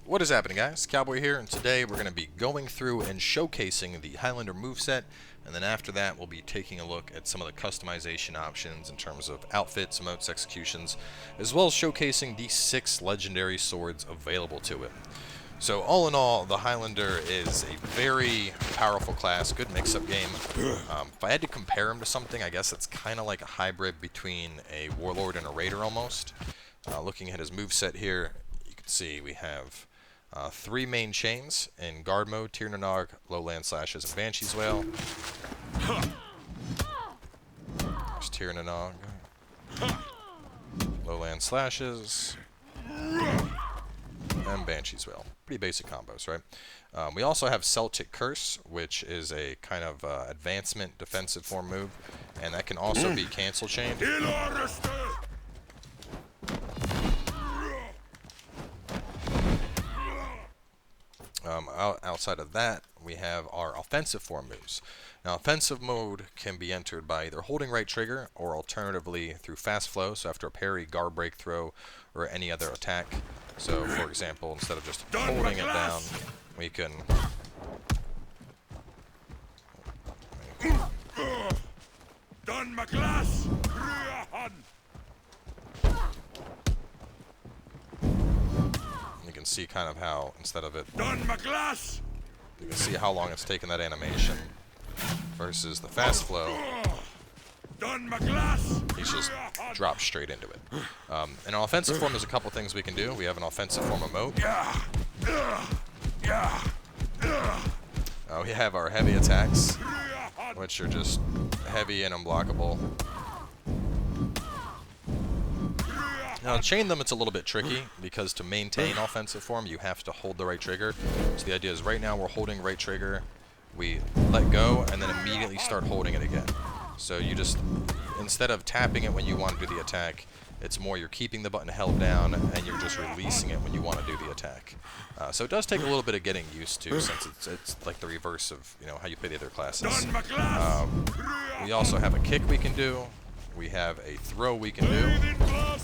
What is happening, guys? Cowboy here, and today we're going to be going through and showcasing the Highlander moveset, and then after that we'll be taking a look at some of the customization options in terms of outfits, emotes, executions, as well as showcasing the 6 legendary swords available to it. So all in all, the Highlander is a very powerful class, good mix-up game. If I had to compare him to something, I guess it's kind of like a hybrid between a Warlord and a Raider almost. Looking at his moveset here, you can see we have 3 main chains in guard mode: Tir-na-nog, lowland slashes, and Banshee's Wail. There's Tir-na-nog, lowland slashes, and Banshee's Wail. Pretty basic combos, right? We also have Celtic Curse, which is a kind of advancement defensive form move, and that can also be cancel chained. Outside of that, we have our offensive form moves. Now, offensive mode can be entered by either holding right trigger or alternatively through fast flow, so after a parry, guard break throw, or any other attack. So, for example, instead of just holding it down, we can... You can see kind of how, instead of it... You can see how long it's taken that animation versus the fast flow. He's just dropped straight into it. In an offensive form, there's a couple things we can do. We have an offensive form emote. We have our heavy attacks, which are just heavy and unblockable. Now, to chain them, it's a little bit tricky, because to maintain offensive form, you have to hold the right trigger. So the idea is, right now we're holding right trigger, we let go, and then immediately start holding it again. So you just, instead of tapping it when you want to do the attack, it's more you're keeping the button held down, and you're just releasing it when you want to do the attack. So it does take a little bit of getting used to, since it's like the reverse of, you know, how you play the other classes. We also have a kick we can do. We have a throw we can do,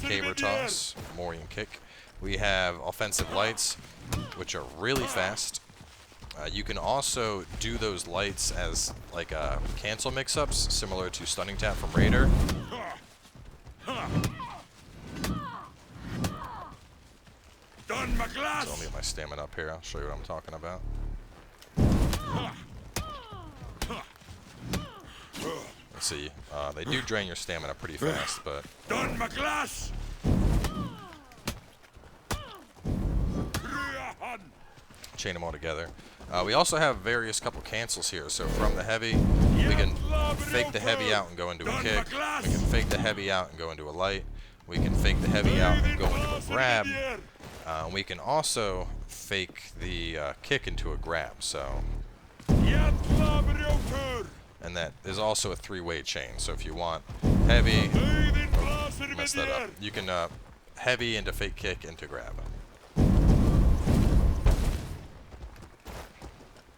caber toss, Morian kick. We have offensive lights, which are really fast. You can also do those lights as like cancel mix-ups, similar to stunning tap from Raider. So let me get my stamina up here. I'll show you what I'm talking about. Let's see. They do drain your stamina pretty fast, but... Chain them all together. We also have various couple cancels here. So from the heavy, we can fake the heavy out and go into a kick. We can fake the heavy out and go into a light. We can fake the heavy out and go into a grab. We can also fake the kick into a grab. So... And that is also a 3-way chain. So if you want heavy, mess that up. You can heavy into fake kick into grab.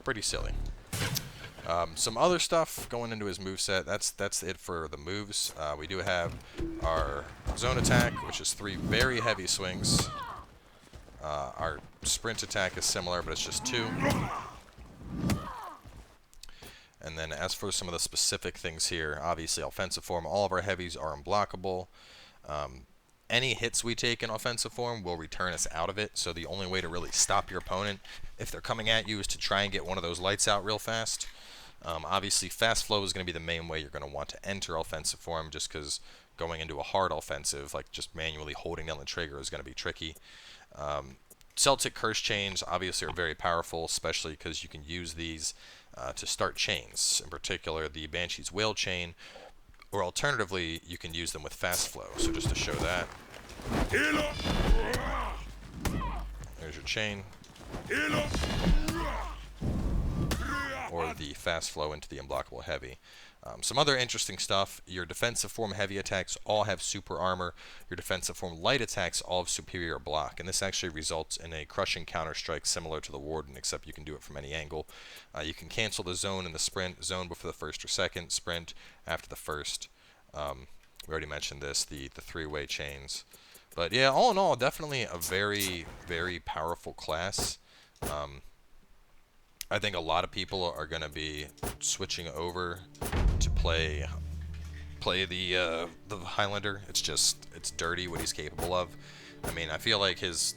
Pretty silly. Some other stuff going into his moveset. That's it for the moves. We do have our zone attack, which is 3 very heavy swings. Our sprint attack is similar, but it's just 2. And then as for some of the specific things here, obviously offensive form, all of our heavies are unblockable. Any hits we take in offensive form will return us out of it, so the only way to really stop your opponent if they're coming at you is to try and get one of those lights out real fast. Obviously fast flow is going to be the main way you're going to want to enter offensive form, just because going into a hard offensive, like just manually holding down the trigger, is going to be tricky. Celtic Curse chains obviously are very powerful, especially because you can use these to start chains, in particular the Banshee's Wail chain, or alternatively you can use them with fast flow. So just to show that, there's your chain, or the fast flow into the unblockable heavy. Some other interesting stuff: your defensive form heavy attacks all have super armor. Your defensive form light attacks all have superior block, and this actually results in a crushing counter strike similar to the Warden, except you can do it from any angle. You can cancel the zone and the sprint. Zone before the first or second, sprint after the first. We already mentioned this, the 3-way chains. But yeah, all in all, definitely a very, very powerful class. I think a lot of people are going to be switching over to play the Highlander. It's dirty what he's capable of. I mean, I feel like his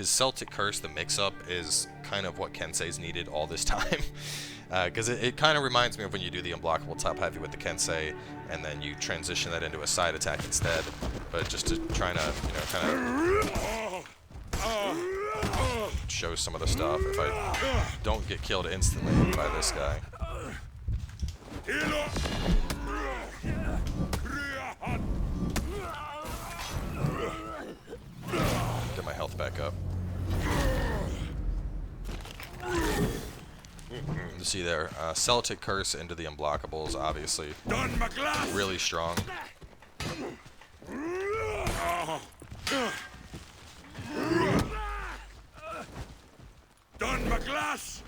Celtic Curse, the mix-up, is kind of what Kensei's needed all this time. Because it kind of reminds me of when you do the unblockable top heavy with the Kensei, and then you transition that into a side attack instead. But just to try to, kind of show some of the stuff. If I don't get killed instantly by this guy. Get my health back up. You see there, Celtic Curse into the unblockables, obviously really strong. Done my glass.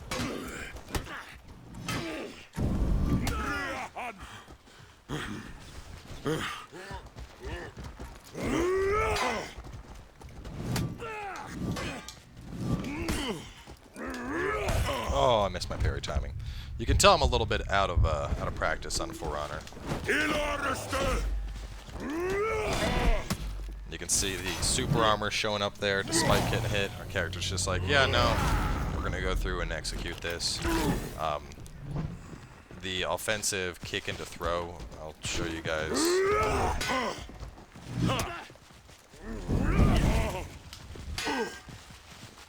Oh, I missed my parry timing. You can tell I'm a little bit out of practice on For Honor. You can see the super armor showing up there despite getting hit. Our character's just like, yeah, no, we're gonna go through and execute this. The offensive kick into throw, I'll show you guys.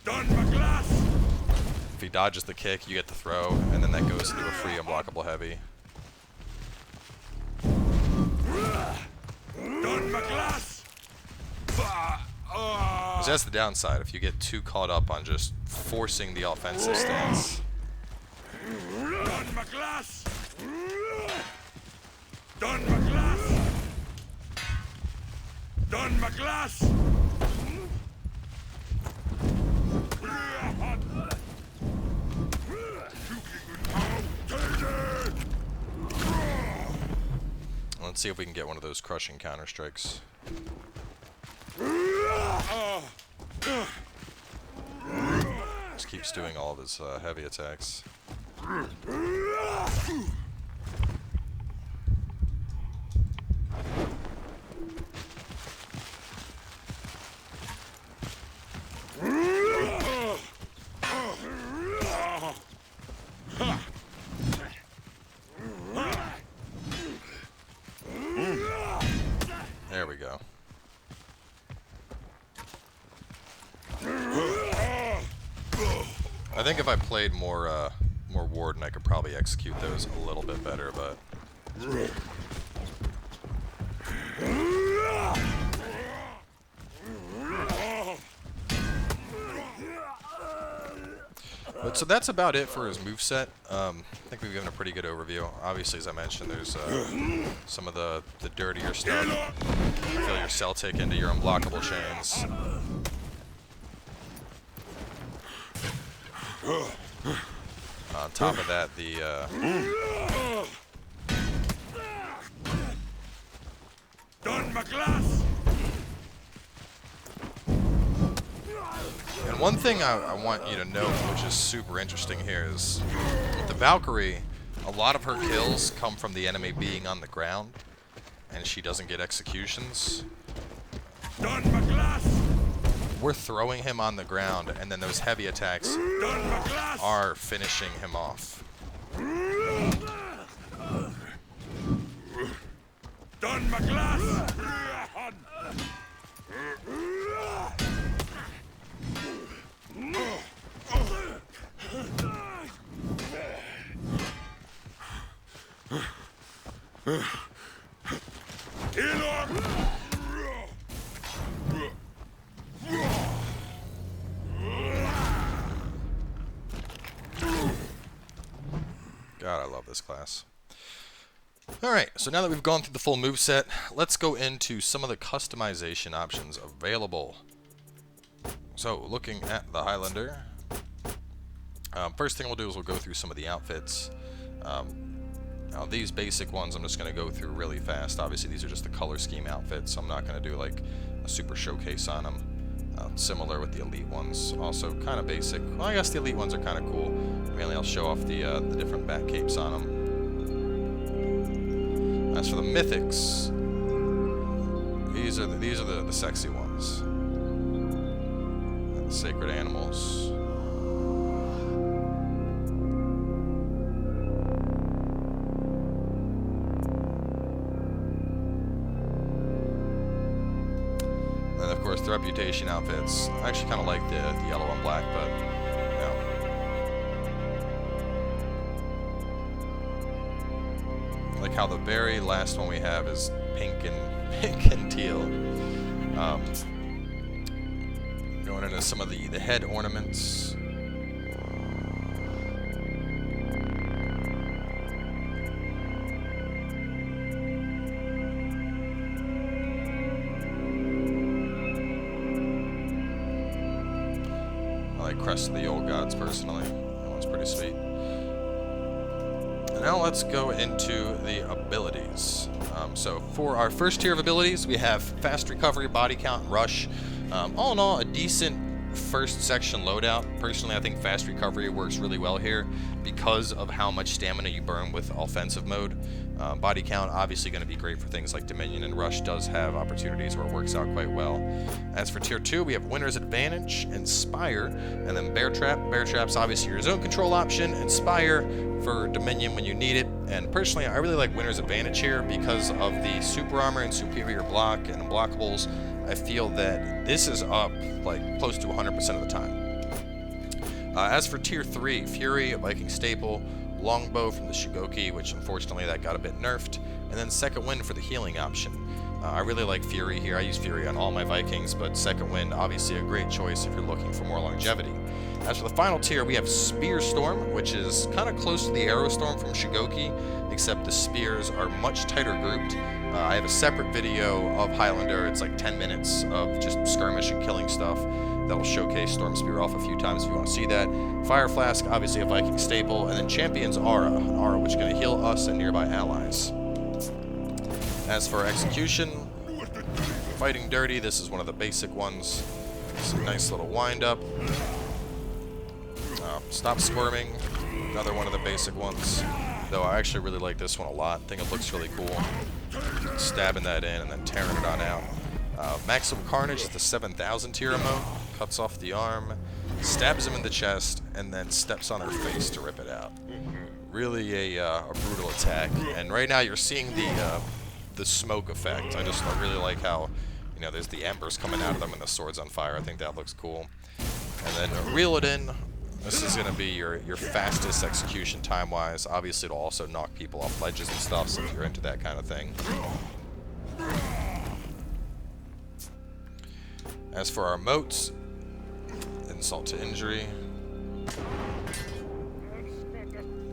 Done my glass. If he dodges the kick, you get the throw, and then that goes into a free unblockable heavy. Done my glass. Because that's the downside, if you get too caught up on just forcing the offensive stance. Done my glass. Done my glass. Done my glass. Let's see if we can get one of those crushing counter strikes. Just keeps doing all of his heavy attacks. There we go. I think if I played more Warden, I could probably execute those a little bit better, but... But so that's about it for his moveset. I think we've given a pretty good overview. Obviously, as I mentioned, there's some of the dirtier stuff. You feel your Celtic into your unblockable chains. On top of that, the Done my glass. and one thing I want you to note, which is super interesting here, is with the Valkyrie, a lot of her kills come from the enemy being on the ground, and she doesn't get executions. Done my glass. We're throwing him on the ground, and then those heavy attacks Done my glass. are finishing him off. Done my glass. God, I love this class. Alright, so now that we've gone through the full moveset, let's go into some of the customization options available. So, looking at the Highlander, first thing we'll do is we'll go through some of the outfits. Now these basic ones I'm just going to go through really fast. Obviously these are just the color scheme outfits, so I'm not going to do like a super showcase on them. Similar with the elite ones, also kind of basic. Well, I guess the elite ones are kind of cool. Mainly I'll show off the different bat capes on them. As for the mythics, these are the sexy ones. The sacred animals. And of course the reputation outfits. I actually kind of like the yellow and black, but you know. Like how the very last one we have is pink and teal. Going into some of the head ornaments. I like Crest of the Old Gods personally. That one's pretty sweet. And now let's go into the abilities. So for our first tier of abilities, we have Fast Recovery, Body Count, and Rush. All in all, a decent first section loadout. Personally, I think Fast Recovery works really well here because of how much stamina you burn with offensive mode. Body Count, obviously going to be great for things like Dominion, and Rush does have opportunities where it works out quite well. As for Tier 2, we have Winner's Advantage, Inspire, and then Bear Trap. Bear Trap's obviously your zone control option, Inspire for Dominion when you need it. And personally, I really like Winner's Advantage here because of the super armor and superior block and unblockables. I feel that this is up like close to 100% of the time. As for Tier 3, Fury, Viking Staple, Longbow from the Shigoki, which unfortunately that got a bit nerfed, and then Second Wind for the healing option. I really like Fury here. I use Fury on all my Vikings, but Second Wind, obviously a great choice if you're looking for more longevity. As for the final tier, we have Spear Storm, which is kind of close to the Arrow Storm from Shigoki, except the spears are much tighter grouped. I have a separate video of Highlander. It's like 10 minutes of just skirmish and killing stuff. That'll showcase Storm Spear off a few times if you want to see that. Fire Flask, obviously a Viking staple, and then Champion's Aura, an Aura which is going to heal us and nearby allies. As for Execution, Fighting Dirty, this is one of the basic ones. It's a nice little wind up. Stop Squirming, another one of the basic ones. Though I actually really like this one a lot. I think it looks really cool. Stabbing that in and then tearing it on out. Maximum Carnage is the 7,000 tier emote. Cuts off the arm, stabs him in the chest, and then steps on her face to rip it out. Really a brutal attack. And right now you're seeing the smoke effect. I really like how, you know, there's the embers coming out of them and the sword's on fire. I think that looks cool. And then reel it in. This is going to be your fastest execution time-wise. Obviously, it'll also knock people off ledges and stuff, so if you're into that kind of thing. As for our moats, Insult to Injury.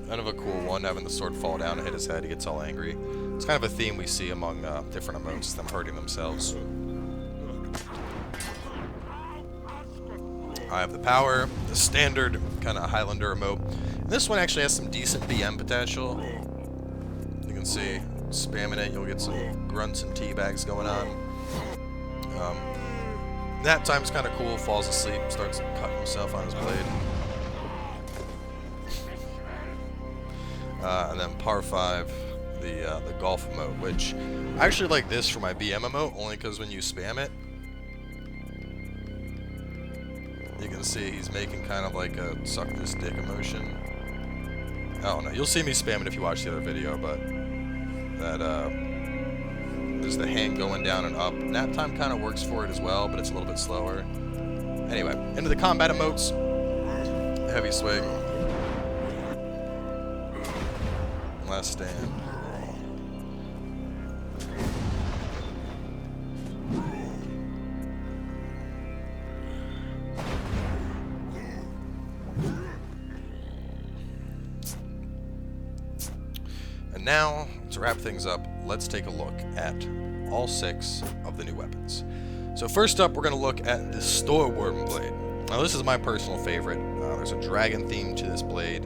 Kind of a cool one, having the sword fall down and hit his head, he gets all angry. It's kind of a theme we see among different emotes, them hurting themselves. I have the Power, the standard kind of Highlander emote. And this one actually has some decent BM potential. You can see, spamming it, you'll get some grunts and teabags going on. Nap time's kind of cool, falls asleep, starts cutting himself on his blade. And then Par 5, the golf emote, which I actually like this for my BM emote, only because when you spam it, you can see he's making kind of like a suck this dick emotion. I don't know, you'll see me spam it if you watch the other video, but that, there's the hand going down and up. Nap time kind of works for it as well, but it's a little bit slower. Anyway, into the combat emotes. Heavy Swing. Last Stand. And now, to wrap things up, let's take a look at all 6 of the new weapons. So first up, we're going to look at the Warborn blade. Now this is my personal favorite. There's a dragon theme to this blade.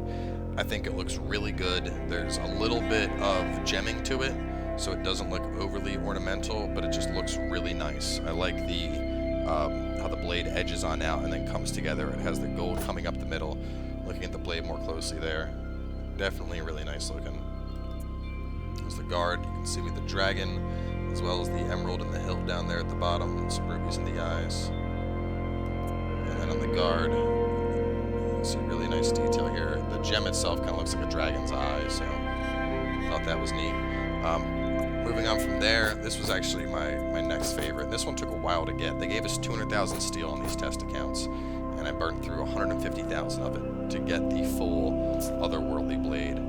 I think it looks really good. There's a little bit of gemming to it, so it doesn't look overly ornamental, but it just looks really nice. I like the how the blade edges on out and then comes together. It has the gold coming up the middle. Looking at the blade more closely there, definitely really nice looking. There's the guard. You can see with the dragon, as well as the emerald and the hilt down there at the bottom, and some rubies in the eyes. And then on the guard, you can see really nice detail here. The gem itself kind of looks like a dragon's eye, so I thought that was neat. Moving on from there, this was actually my next favorite. This one took a while to get. They gave us 200,000 steel on these test accounts, and I burned through 150,000 of it to get the full otherworldly blade.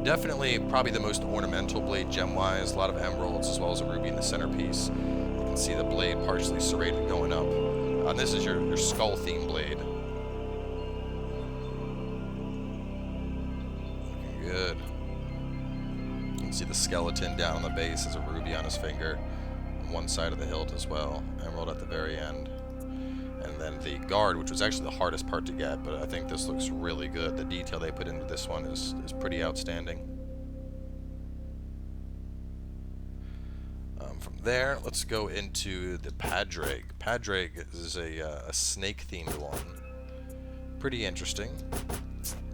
Definitely probably the most ornamental blade gem-wise. A lot of emeralds as well as a ruby in the centerpiece. You can see the blade partially serrated going up. This is your skull theme blade. Looking good. You can see the skeleton down on the base as a ruby on his finger. On one side of the hilt as well. Emerald at the very end. And then the guard, which was actually the hardest part to get, but I think this looks really good. The detail they put into this one is pretty outstanding. From there, let's go into the Padraig. Padraig is a snake-themed one. Pretty interesting.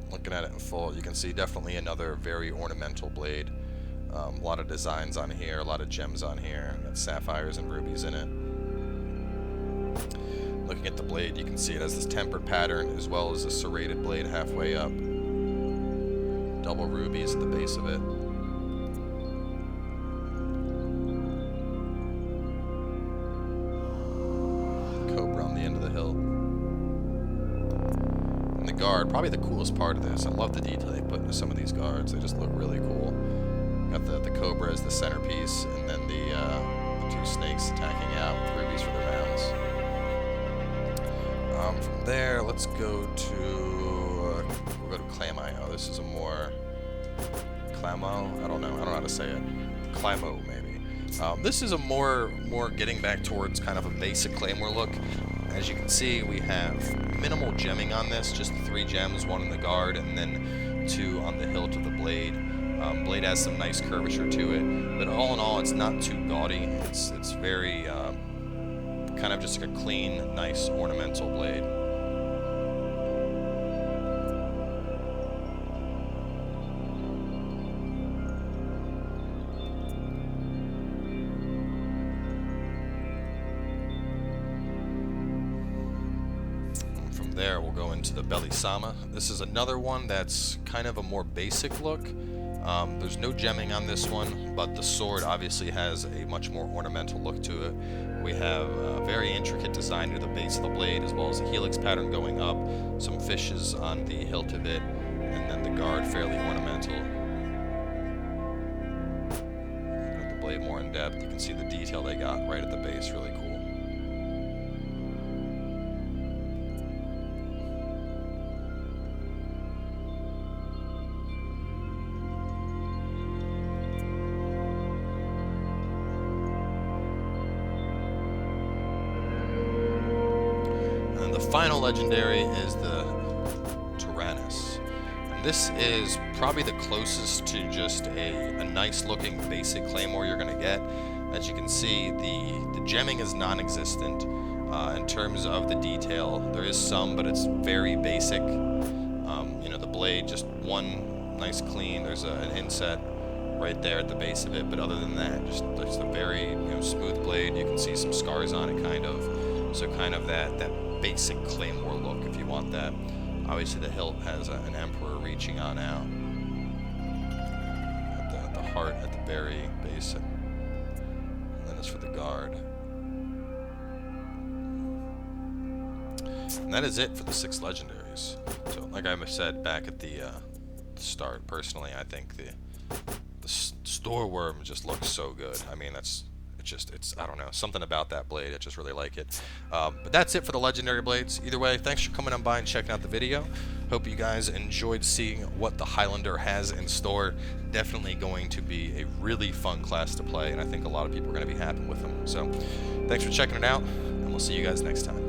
Looking at it in full, you can see definitely another very ornamental blade. A lot of designs on here, a lot of gems on here. Got sapphires and rubies in it. Looking at the blade, you can see it has this tempered pattern as well as a serrated blade halfway up. Double rubies at the base of it. Cobra on the end of the hilt. And the guard, probably the coolest part of this. I love the detail they put into some of these guards. They just look really cool. Got the cobra as the centerpiece, and then the two snakes attacking out with rubies for their mouths. From there, let's go to we'll go to Clamo. This is a more Clamo. I don't know how to say it. Clamo maybe. This is a more getting back towards kind of a basic Claymore look. As you can see, we have minimal gemming on this, just 3 gems, 1 in the guard, and then 2 on the hilt of the blade. Blade has some nice curvature to it, but all in all, it's not too gaudy. It's very kind of just like a clean, nice ornamental blade. And from there, we'll go into the Belly Sama. This is another one that's kind of a more basic look. There's no gemming on this one, but the sword obviously has a much more ornamental look to it. We have a very intricate design near the base of the blade, as well as a helix pattern going up, some fishes on the hilt of it, and then the guard fairly ornamental. Got the blade more in depth. You can see the detail they got right at the base, really cool. The final legendary is the Tyrannus. And this is probably the closest to just a nice looking basic Claymore you're going to get. As you can see, the gemming is non-existent. In terms of the detail, there is some, but it's very basic. You know, the blade, just one nice clean. There's an inset right there at the base of it, but other than that, just a very smooth blade. You can see some scars on it, kind of. So kind of that basic Claymore look, if you want that. Obviously, the hilt has an emperor reaching on out at the heart, at the very base, and then it's for the guard. And that is it for the 6 legendaries. So, like I said back at the start, personally, I think the store worm just looks so good. I mean, it's I don't know, something about that blade, I just really like it. But that's it for the legendary blades. Either way, thanks for coming on by and checking out the video. Hope you guys enjoyed seeing what the Highlander has in store. Definitely going to be a really fun class to play, and I think a lot of people are going to be happy with them. So thanks for checking it out, and we'll see you guys next time.